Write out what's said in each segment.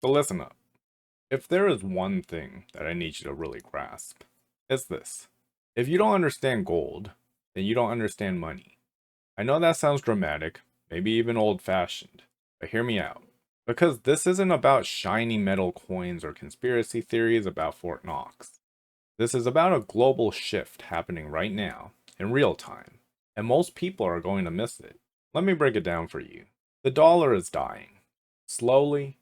So listen up. If there is one thing that I need you to really grasp, it's this. If you don't understand gold, then you don't understand money. I know that sounds dramatic, maybe even old-fashioned, but hear me out. Because this isn't about shiny metal coins or conspiracy theories about Fort Knox. This is about a global shift happening right now, in real time, and most people are going to miss it. Let me break it down for you. The dollar is dying. Slowly,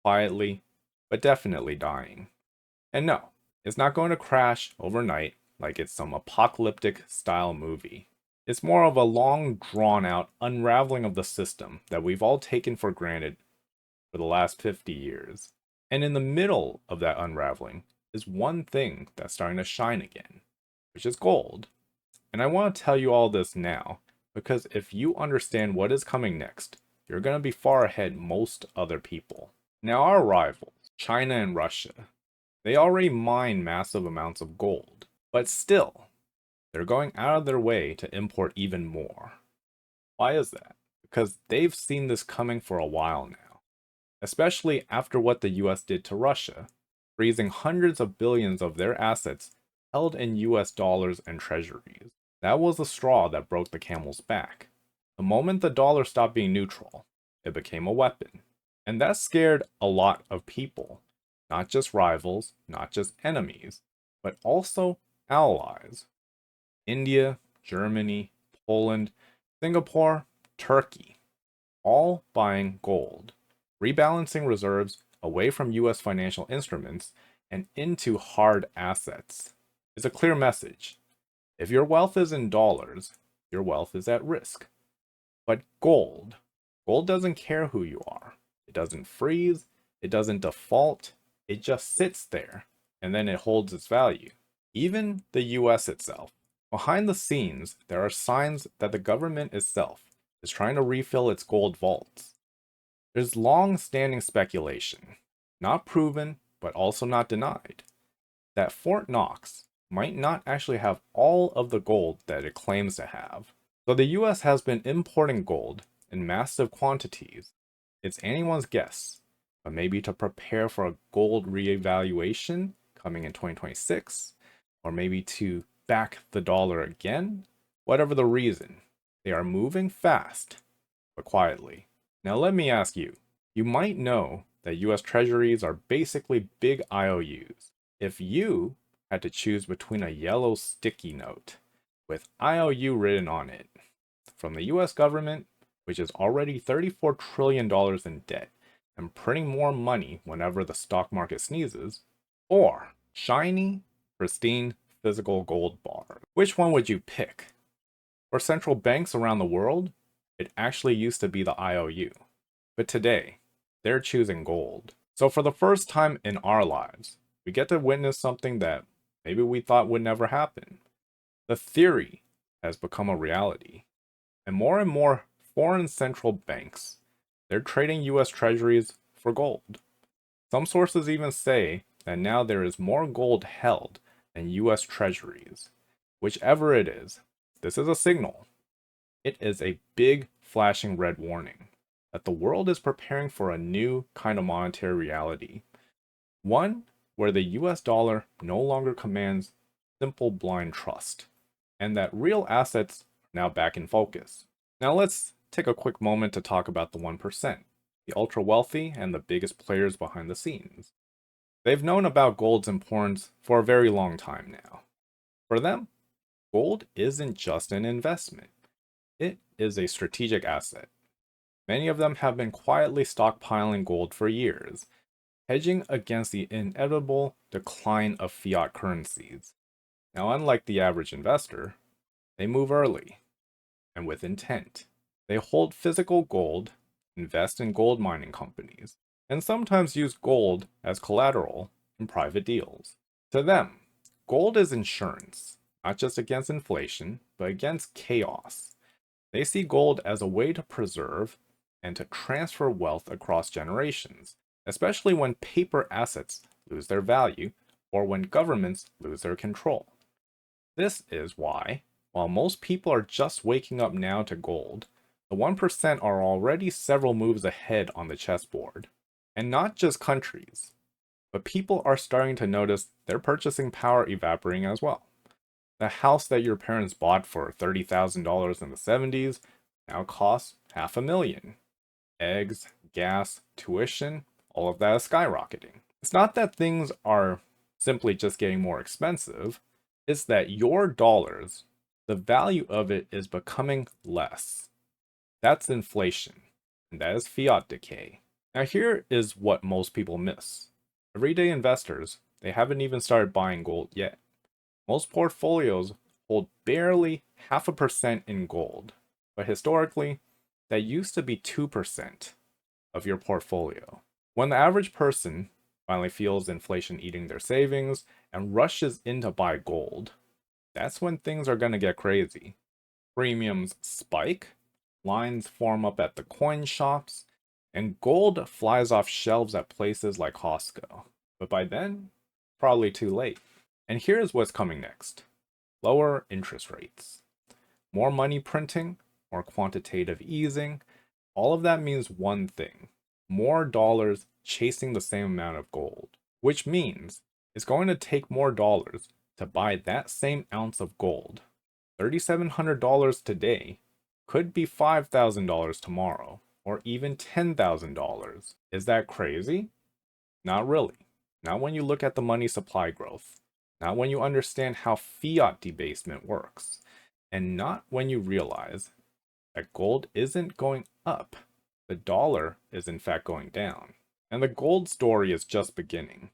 quietly, but definitely dying. And no, it's not going to crash overnight like it's some apocalyptic style movie. It's more of a long, drawn out unraveling of the system that we've all taken for granted for the last 50 years. And in the middle of that unraveling is one thing that's starting to shine again, which is gold. And I want to tell you all this now, because if you understand what is coming next, you're going to be far ahead most other people. Now, our rivals, China and Russia, they already mine massive amounts of gold, but still, they're going out of their way to import even more. Why is that? Because they've seen this coming for a while now, especially after what the US did to Russia, freezing hundreds of billions of their assets held in US dollars and treasuries. That was the straw that broke the camel's back. The moment the dollar stopped being neutral, it became a weapon. And that scared a lot of people. Not just rivals, not just enemies, but also allies. India, Germany, Poland, Singapore, Turkey, all buying gold, rebalancing reserves away from US financial instruments and into hard assets. It's a clear message. If your wealth is in dollars, your wealth is at risk. But gold doesn't care who you are. It doesn't freeze, it doesn't default, it just sits there, and then it holds its value. Even the US itself. Behind the scenes, there are signs that the government itself is trying to refill its gold vaults. There's long standing speculation, not proven, but also not denied, that Fort Knox might not actually have all of the gold that it claims to have. So the US has been importing gold in massive quantities. It's anyone's guess, but maybe to prepare for a gold reevaluation coming in 2026, or maybe to back the dollar again. Whatever the reason, they are moving fast, but quietly. Now let me ask you, you might know that US Treasuries are basically big IOUs. If you had to choose between a yellow sticky note with IOU written on it from the US government, which is already $34 trillion in debt and printing more money whenever the stock market sneezes, or shiny, pristine, physical gold bars. Which one would you pick? For central banks around the world, it actually used to be the IOU. But today, they're choosing gold. So for the first time in our lives, we get to witness something that maybe we thought would never happen. The theory has become a reality. And more foreign central banks, they're trading US treasuries for gold. Some sources even say that now there is more gold held than US treasuries. Whichever it is, this is a signal. It is a big flashing red warning that the world is preparing for a new kind of monetary reality. One where the US dollar no longer commands simple blind trust, and that real assets are now back in focus. Now let's take a quick moment to talk about the 1%, the ultra wealthy and the biggest players behind the scenes. They've known about gold's importance for a very long time now. For them, gold isn't just an investment, it is a strategic asset. Many of them have been quietly stockpiling gold for years, hedging against the inevitable decline of fiat currencies. Now, unlike the average investor, they move early and with intent. They hold physical gold, invest in gold mining companies, and sometimes use gold as collateral in private deals. To them, gold is insurance, not just against inflation, but against chaos. They see gold as a way to preserve and to transfer wealth across generations, especially when paper assets lose their value or when governments lose their control. This is why, while most people are just waking up now to gold, the 1% are already several moves ahead on the chessboard. And not just countries, but people are starting to notice their purchasing power evaporating as well. The house that your parents bought for $30,000 in the 70s now costs half a million. Eggs, gas, tuition, all of that is skyrocketing. It's not that things are simply just getting more expensive, it's that your dollars, the value of it is becoming less. That's inflation, and that is fiat decay. Now, here is what most people miss. Everyday investors, they haven't even started buying gold yet. Most portfolios hold barely 0.5% in gold, but historically, that used to be 2% of your portfolio. When the average person finally feels inflation eating their savings and rushes in to buy gold, that's when things are going to get crazy. Premiums spike, lines form up at the coin shops, and gold flies off shelves at places like Costco. But by then, probably too late. And here's what's coming next: lower interest rates, more money printing, more quantitative easing. All of that means one thing: more dollars chasing the same amount of gold, which means it's going to take more dollars to buy that same ounce of gold. $3,700 today could be $5,000 tomorrow, or even $10,000. Is that crazy? Not really. Not when you look at the money supply growth, not when you understand how fiat debasement works, and not when you realize that gold isn't going up. The dollar is in fact going down. And the gold story is just beginning.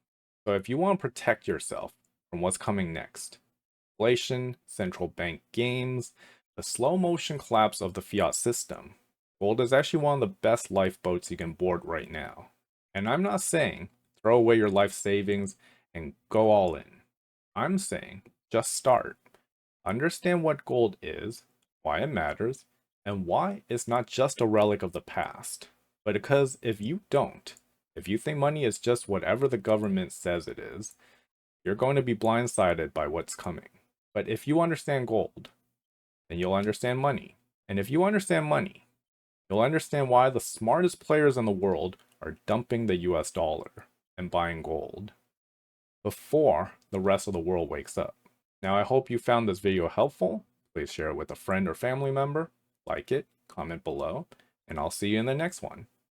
So if you want to protect yourself from what's coming next, inflation, central bank gains, the slow motion collapse of the fiat system, gold is actually one of the best lifeboats you can board right now. And I'm not saying throw away your life savings and go all in. I'm saying just start. Understand what gold is, why it matters, and why it's not just a relic of the past. But because if you don't, if you think money is just whatever the government says it is, you're going to be blindsided by what's coming. But if you understand gold, then you'll understand money. And if you understand money, you'll understand why the smartest players in the world are dumping the US dollar and buying gold before the rest of the world wakes up. Now, I hope you found this video helpful. Please share it with a friend or family member, like it, comment below, and I'll see you in the next one.